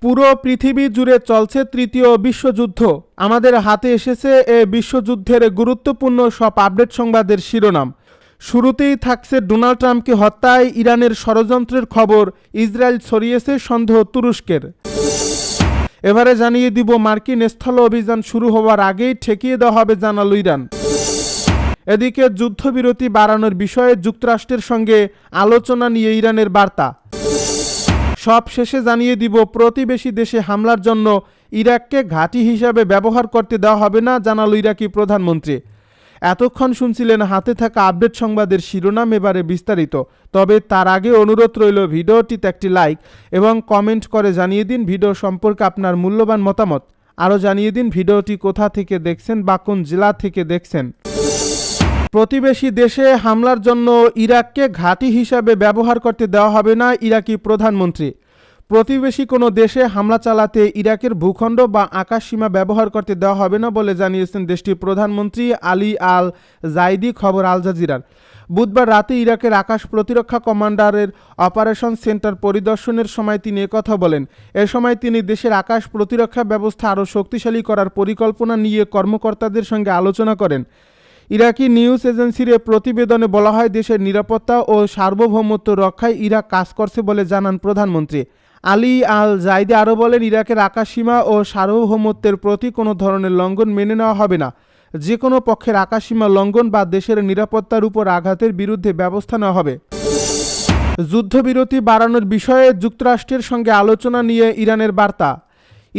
পুরো পৃথিবী জুড়ে চলছে তৃতীয় বিশ্বযুদ্ধ। আমাদের হাতে এসেছে এ বিশ্বযুদ্ধের গুরুত্বপূর্ণ সব আপডেট সংবাদের শিরোনাম। শুরুতেই থাকছে ডোনাল্ড ট্রাম্পকে হত্যায় ইরানের ষড়যন্ত্রের খবর, ইসরায়েল ছড়িয়েছে সন্দেহ তুরস্কের। এবারে জানিয়ে দিব মার্কিন স্থল অভিযান শুরু হওয়ার আগেই ঠেকিয়ে দেওয়া হবে জানালো ইরান। এদিকে যুদ্ধবিরতি বাড়ানোর বিষয়ে যুক্তরাষ্ট্রের সঙ্গে আলোচনা নিয়ে ইরানের বার্তা। সব শেষে জানিয়ে দিব প্রতিবেশী দেশে হামলার জন্য ইরাককে ঘাঁটি হিসাবে ব্যবহার করতে দেওয়া হবে না জানালো ইরাকি প্রধানমন্ত্রী। এতক্ষণ শুনছিলেন হাতে থাকা আপডেট সংবাদের শিরোনাম, এবারে বিস্তারিত। তবে তার আগে অনুরোধ রইল ভিডিওটিতে একটি লাইক এবং কমেন্ট করে জানিয়ে দিন ভিডিও সম্পর্কে আপনার মূল্যবান মতামত। আরও জানিয়ে দিন ভিডিওটি কোথা থেকে দেখছেন বা কোন জেলা থেকে দেখছেন। প্রতিবেশী দেশে হামলার জন্য ইরাককে ঘাঁটি হিসাবে ব্যবহার করতে দেওয়া হবে না ইরাকি প্রধানমন্ত্রী। প্রতিবেশী কোনো দেশে হামলা চালাতে ইরাকের ভূখণ্ড বা আকাশসীমা ব্যবহার করতে দেওয়া হবে না বলে জানিয়েছেন দেশটির প্রধানমন্ত্রী আলী আল জাইদি। খবর আল জাজিরার। বুধবার রাতে ইরাকের আকাশ প্রতিরক্ষা কমান্ডারের অপারেশন সেন্টার পরিদর্শনের সময় তিনি একথা বলেন। এ সময় তিনি দেশের আকাশ প্রতিরক্ষা ব্যবস্থা আরও শক্তিশালী করার পরিকল্পনা নিয়ে কর্মকর্তাদের সঙ্গে আলোচনা করেন। ইরাকি নিউজ এজেন্সির প্রতিবেদনে বলা হয়, দেশের নিরাপত্তা ও সার্বভৌমত্ব রক্ষায় ইরাক কাজ করছে বলে জানান প্রধানমন্ত্রী। আলী আল জাইদি আরও বলেন, ইরাকের আকাশসীমা ও সার্বভৌমত্বের প্রতি কোনো ধরনের লঙ্ঘন মেনে নেওয়া হবে না। যে কোনো পক্ষের আকাশসীমা লঙ্ঘন বা দেশের নিরাপত্তার উপর আঘাতের বিরুদ্ধে ব্যবস্থা নেওয়া হবে। যুদ্ধবিরতি বাড়ানোর বিষয়ে যুক্তরাষ্ট্রের সঙ্গে আলোচনা নিয়ে ইরানের বার্তা।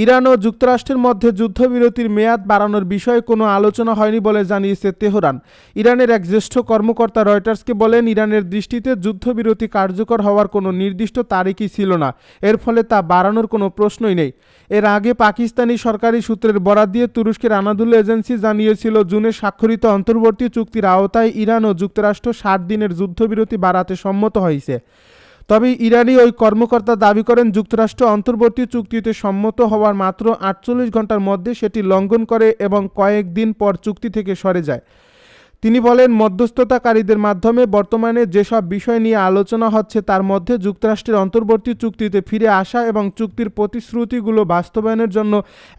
ইরান ও যুক্তরাষ্ট্রের মধ্যে যুদ্ধবিরতির মেয়াদ বাড়ানোর বিষয়ে কোনো আলোচনা হয়নি বলে জানিয়েছে তেহরান। ইরানের এক জ্যেষ্ঠ কর্মকর্তা রয়টার্সকে বলেন, ইরানের দৃষ্টিতে যুদ্ধবিরতি কার্যকর হওয়ার কোনো নির্দিষ্ট তারিখই ছিল না, এর ফলে তা বাড়ানোর কোনো প্রশ্নই নেই। এর আগে পাকিস্তানি সরকারি সূত্রের বরাত দিয়ে তুরস্কের আনাদুল এজেন্সি জানিয়েছিল, জুনে স্বাক্ষরিত অন্তর্বর্তী চুক্তির আওতায় ইরান ও যুক্তরাষ্ট্র 60 দিনের যুদ্ধবিরতি বাড়াতে সম্মত হয়েছে। তবে ইরানি ওই কর্মকর্তা দাবি করেন, যুক্তরাষ্ট্র অন্তর্বর্তী চুক্তিতে সম্মত হওয়ার মাত্র 48 ঘন্টার মধ্যে সেটি লঙ্ঘন করে এবং কয়েকদিন পর চুক্তি থেকে সরে যায়। তিনি বলেন, মধ্যস্থতাকারীদের মাধ্যমে বর্তমানে যেসব বিষয় নিয়ে আলোচনা হচ্ছে তার মধ্যে যুক্তরাষ্ট্রের অন্তর্বর্তী চুক্তিতে ফিরে আসা এবং চুক্তির প্রতিশ্রুতিগুলো বাস্তবায়নের জন্য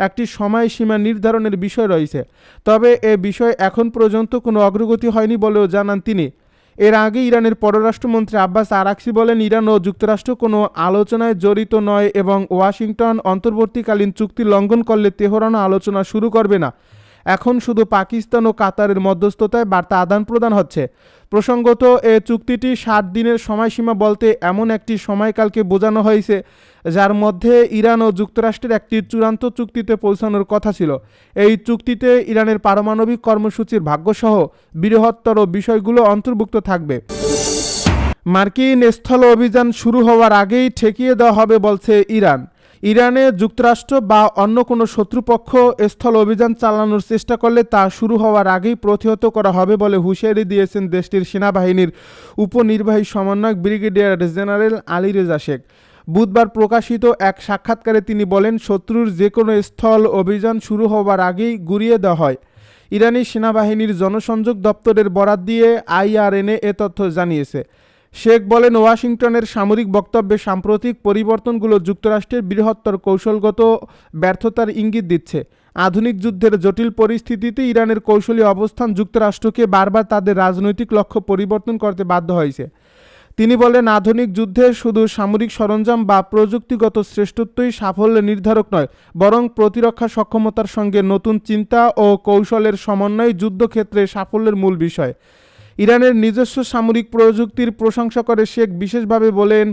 একটি সময়সীমা নির্ধারণের বিষয় রয়েছে। তবে এ বিষয়ে এখন পর্যন্ত কোনো অগ্রগতি হয়নি বলেও জানান তিনি। এর আগে ইরানের পররাষ্ট্রমন্ত্রী আব্বাস আরাকচি বলেন, ইরান ও যুক্তরাষ্ট্র কোনো আলোচনায় জড়িত নয় এবং ওয়াশিংটন অন্তর্বর্তীকালীন চুক্তি লঙ্ঘন করলে তেহরানও আলোচনা শুরু করবে না। এখন শুধু পাকিস্তান ও কাতারের মধ্যস্থতায় বার্তা আদান প্রদান হচ্ছে। প্রসঙ্গত, এ চুক্তিটি 60 দিনের সময়সীমা বলতে এমন একটি সময়কালকে বোঝানো হয়েছে যার মধ্যে ইরান ও যুক্তরাষ্ট্রের একটি চূড়ান্ত চুক্তিতে পৌঁছানোর কথা ছিল। এই চুক্তিতে ইরানের পারমাণবিক কর্মসূচির ভাগ্যসহ বৃহত্তর বিষয়গুলো অন্তর্ভুক্ত থাকবে। মার্কিন স্থল অভিযান শুরু হওয়ার আগেই ঠেকিয়ে দেওয়া হবে বলছে ইরান। ইরানে যুক্তরাষ্ট্র বা অন্য কোনো শত্রুপক্ষ স্থল অভিযান চালানোর চেষ্টা করলে তা শুরু হওয়ার আগেই প্রতিহত করা হবে বলে হুঁশিয়ারি দিয়েছেন দেশটির সেনাবাহিনীর উপনির্বাহী সমন্বয়ক ব্রিগেডিয়ার জেনারেল আলী রেজা শেখ। বুধবার প্রকাশিত এক সাক্ষাৎকারে তিনি বলেন, শত্রুর যে কোনো স্থল অভিযান শুরু হওয়ার আগেই গুড়িয়ে দেওয়া হয়। ইরানি সেনাবাহিনীর জনসংযোগ দপ্তরের বরাত দিয়ে IRNA এ তথ্য জানিয়েছে। শেখ বলেন, ওয়াশিংটনের সামরিক বক্তব্যে সাম্প্রতিক পরিবর্তনগুলো যুক্তরাষ্ট্রের বৃহত্তর কৌশলগত ব্যর্থতার ইঙ্গিত দিচ্ছে। আধুনিক যুদ্ধের জটিল পরিস্থিতিতে ইরানের কৌশলী অবস্থান যুক্তরাষ্ট্রকে বারবার তাদের রাজনৈতিক লক্ষ্য পরিবর্তন করতে বাধ্য হয়েছে। তিনি বলেন, আধুনিক যুদ্ধে শুধু সামরিক সরঞ্জাম বা প্রযুক্তিগত শ্রেষ্ঠত্বই সাফল্যের নির্ধারক নয়, বরং প্রতিরক্ষা সক্ষমতার সঙ্গে নতুন চিন্তা ও কৌশলের সমন্বয় যুদ্ধক্ষেত্রে সাফল্যের মূল বিষয়। ইরানের নিজস্ব সামরিক প্রযুক্তির প্রশংসা করে শেখ বিশেষভাবে বলেন,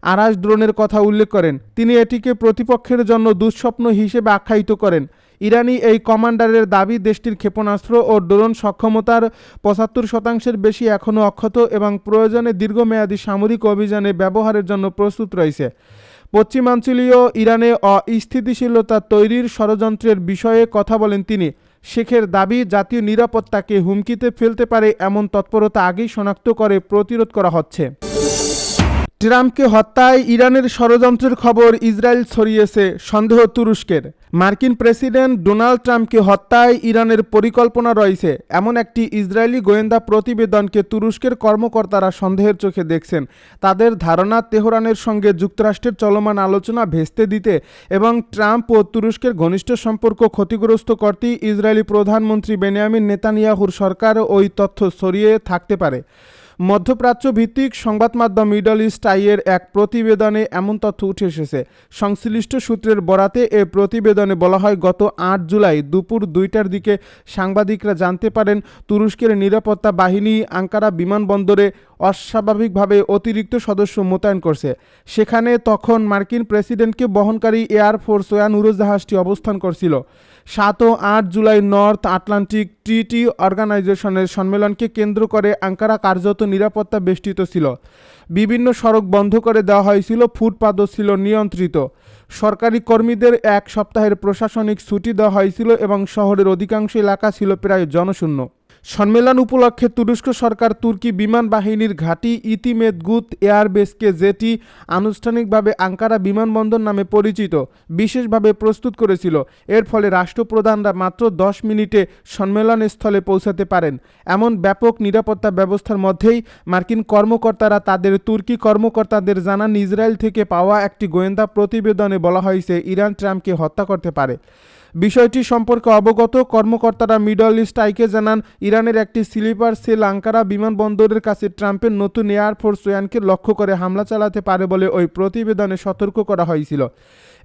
আরাস ড্রোনের কথা উল্লেখ করেন। তিনি এটিকে প্রতিপক্ষের জন্য দুঃস্বপ্ন হিসেবে আখ্যায়িত করেন। ইরানি এই কমান্ডারের দাবি, দেশটির ক্ষেপণাস্ত্র ও ড্রোন সক্ষমতার 75% বেশি এখনও অক্ষত এবং প্রয়োজনে দীর্ঘমেয়াদী সামরিক অভিযানে ব্যবহারের জন্য প্রস্তুত রয়েছে। পশ্চিমাঞ্চলীয় ইরানে অস্থিতিশীলতা তৈরির ষড়যন্ত্রের বিষয়ে কথা বলেন তিনি। শেখের দাবি, জাতীয় নিরাপত্তাকে হুমকিতে ফেলতে পারে এমন তৎপরতা আগেই শনাক্ত করে প্রতিরোধ করা হচ্ছে। ট্রাম্পকে হত্যায় ইরানের ষড়যন্ত্রের খবর ইসরায়েল ছড়িয়েছে, সন্দেহ তুরস্কের। মার্কিন প্রেসিডেন্ট ডোনাল্ড ট্রাম্পকে হত্যায় ইরানের পরিকল্পনা রয়েছে এমন একটি ইসরায়েলি গোয়েন্দা প্রতিবেদনকে তুরস্কের কর্মকর্তারা সন্দেহের চোখে দেখছেন। তাদের ধারণা, তেহরানের সঙ্গে যুক্তরাষ্ট্রের চলমান আলোচনা ভেস্তে দিতে এবং ট্রাম্প ও তুরস্কের ঘনিষ্ঠ সম্পর্ক ক্ষতিগ্রস্ত করতেই ইসরায়েলি প্রধানমন্ত্রী বেনিয়ামিন নেতানিয়াহুর সরকার ওই তথ্য ছড়িয়ে থাকতে পারে। মধ্যপ্রাচ্য ভিত্তিক সংবাদ মাধ্যম মিডল ইস্ট আইয়ের এক প্রতিবেদনে এমন তথ্য উঠে এসেছে। সংশ্লিষ্ট সূত্রের বরাতে এ প্রতিবেদনে বলা হয়, গত ৮ জুলাই দুপুর ২টার দিকে সাংবাদিকরা জানতে পারেন তুরস্কের নিরাপত্তা বাহিনী আঙ্কারা বিমানবন্দরে অস্বাভাবিকভাবে অতিরিক্ত সদস্য মোতায়েন করছে। সেখানে তখন মার্কিন প্রেসিডেন্টকে বহনকারী এয়ারফোর্স ওয়ান উড়োজাহাজটি অবস্থান করছিল। ৭ ও ৮ জুলাই নর্থ আটলান্টিক ট্রিটি অর্গানাইজেশনের সম্মেলনকে কেন্দ্র করে আঙ্কারা কার্যত নিরাপত্তা বেষ্টিত ছিল। বিভিন্ন সড়ক বন্ধ করে দেওয়া হয়েছিল, ফুটপাতও ছিল নিয়ন্ত্রিত। সরকারি কর্মীদের এক সপ্তাহের প্রশাসনিক ছুটি দেওয়া হয়েছিল এবং শহরের অধিকাংশ এলাকা ছিল প্রায় জনশূন্য। সম্মেলন উপলক্ষে তুরস্ক সরকার তুর্কি বিমান বাহিনীর ঘাঁটি ইতিমেদগুত এয়ারবেসকে, যেটি আনুষ্ঠানিকভাবে আঙ্কারা বিমানবন্দর নামে পরিচিত, বিশেষভাবে প্রস্তুত করেছিল। এর ফলে রাষ্ট্রপ্রধানরা মাত্র 10 মিনিটে সম্মেলন স্থলে পৌঁছাতে পারেন। এমন ব্যাপক নিরাপত্তা ব্যবস্থার মধ্যেই মার্কিন কর্মকর্তারা তাদের তুর্কি কর্মকর্তাদের জানান, ইসরায়েল থেকে পাওয়া একটি গোয়েন্দা প্রতিবেদনে বলা হয়েছে ইরান ট্রাম্পকে হত্যা করতে পারে। বিষয়টি সম্পর্কে অবগত কর্মকর্তারা মিডল ইস্ট আইকে জানান, ইরানের একটি স্লিপার সেল আঙ্কারা বিমানবন্দরের কাছে ট্রাম্পের নতুন এয়ারফোর্স ওয়ানকে লক্ষ্য করে হামলা চালাতে পারে বলে ওই প্রতিবেদনে সতর্ক করা হয়েছিল।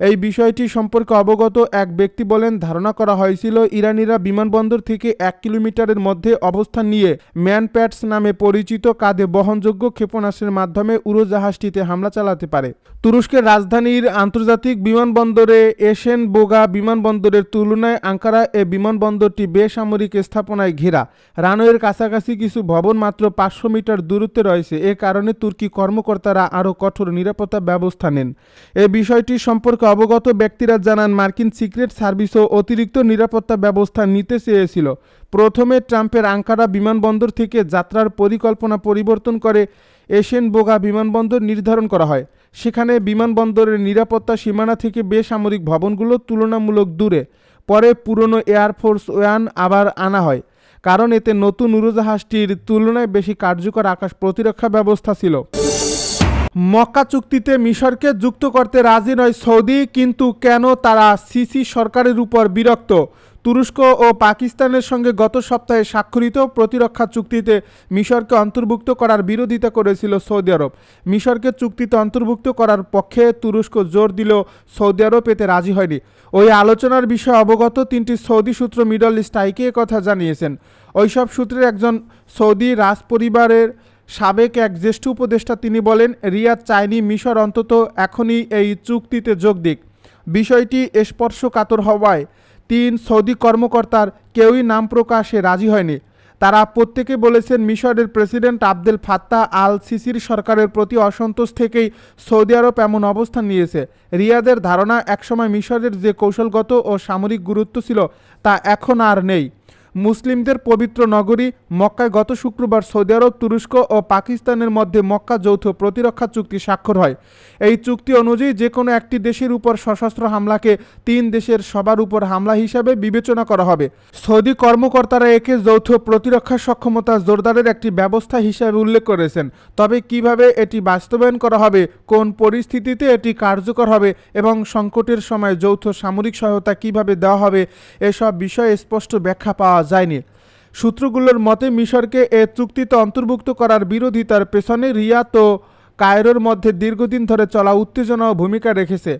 এই বিষয়টি সম্পর্কে অবগত এক ব্যক্তি বলেন, ধারণা করা হয়েছিল ইরানিরা বিমানবন্দর থেকে 1 কিলোমিটারের মধ্যে অবস্থান নিয়ে ম্যানপ্যাডস নামে পরিচিত কাঁধে বহনযোগ্য ক্ষেপণাস্ত্রের মাধ্যমে উড়োজাহাজটিতে হামলা চালাতে পারে। তুরস্কের রাজধানীর আন্তর্জাতিক বিমানবন্দরে এশেন বোগা বিমানবন্দরের তুলনায় আঙ্কারা এ বিমানবন্দরটি বেসামরিক স্থাপনায় ঘেরা। রানওয়ের কাছাকাছি কিছু ভবন মাত্র 500 মিটার দূরত্বে রয়েছে। এ কারণে তুর্কি কর্মকর্তারা আরও কঠোর নিরাপত্তা ব্যবস্থা নেন। এ বিষয়টি সম্পর্কে অবগত ব্যক্তিরা জানান, মার্কিন সিক্রেট সার্ভিসও অতিরিক্ত নিরাপত্তা ব্যবস্থা নিতে চেয়েছিল। প্রথমে ট্রাম্পের আঙ্কারা বিমানবন্দর থেকে যাত্রার পরিকল্পনা পরিবর্তন করে এশেন বোগা বিমানবন্দর নির্ধারণ করা হয়। সেখানে বিমানবন্দরের নিরাপত্তা সীমানা থেকে বেসামরিক ভবনগুলো তুলনামূলক দূরে। পরে পুরনো এয়ারফোর্স ওয়ান আবার আনা হয়, কারণ এতে নতুন উড়োজাহাজটির তুলনায় বেশি কার্যকর আকাশ প্রতিরক্ষা ব্যবস্থা ছিল। মক্কা চুক্তিতে মিশরকে যুক্ত করতে রাজি নয় সৌদি, কিন্তু কেন তারা সিসি সরকারের উপর বিরক্ত? তুরস্ক ও পাকিস্তানের সঙ্গে গত সপ্তাহে স্বাক্ষরিত প্রতিরক্ষা চুক্তিতে মিশরকে অন্তর্ভুক্ত করার বিরোধিতা করেছিল সৌদি আরব। মিশরকে চুক্তিতে অন্তর্ভুক্ত করার পক্ষে তুরস্ক জোর দিলেও সৌদি আরব এতে রাজি হয়নি। ওই আলোচনার বিষয়ে অবগত 3টি সৌদি সূত্র মিডল ইস্ট আইকে কথা জানিয়েছেন। ওইসব সূত্রের একজন সৌদি রাজপরিবারের সাবেক এক জ্যেষ্ঠ উপদেষ্টা, তিনি বলেন, রিয়াদ চায়নি মিশর অন্তত এখনই এই চুক্তিতে যোগ দিক। বিষয়টি স্পর্শকাতর হওয়ায় 3 সৌদি কর্মকর্তার কেউই নাম প্রকাশে রাজি হয়নি। তারা প্রত্যেকে বলেছেন, মিশরের প্রেসিডেন্ট আবদেল ফাত্তাহ আল সিসির সরকারের প্রতি অসন্তোষ থেকেই সৌদি আরব এমন অবস্থান নিয়েছে। রিয়াদের ধারণা, একসময় মিশরের যে কৌশলগত ও সামরিক গুরুত্ব ছিল তা এখন আর নেই। মুসলিমদের পবিত্র নগরী মক্কায় গত শুক্রবার সৌদি আরব, তুরস্ক ও পাকিস্তানের মধ্যে মক্কা যৌথ প্রতিরক্ষা চুক্তি স্বাক্ষর হয়। এই চুক্তি অনুযায়ী যে কোনো একটি দেশের উপর সশস্ত্র হামলাকে 3 দেশের সবার উপর হামলা হিসাবে বিবেচনা করা হবে। সৌদি কর্মকর্তারা একে যৌথ প্রতিরক্ষা সক্ষমতা জোরদারের একটি ব্যবস্থা হিসাবে উল্লেখ করেছেন। তবে কিভাবে এটি বাস্তবায়ন করা হবে, কোন পরিস্থিতিতে এটি কার্যকর হবে এবং সংকটের সময় যৌথ সামরিক সহায়তা কিভাবে দেওয়া হবে, এসব বিষয়ে স্পষ্ট ব্যাখ্যা পাওয়া যায়নি। সূত্রগুলোর মতে, মিশরকে এ চুক্তিতে অন্তর্ভুক্ত করার বিরোধিতার পেছনে রিয়াদ ও কায়রোর মধ্যে দীর্ঘদিন ধরে চলা উত্তেজনাও ভূমিকা রেখেছে।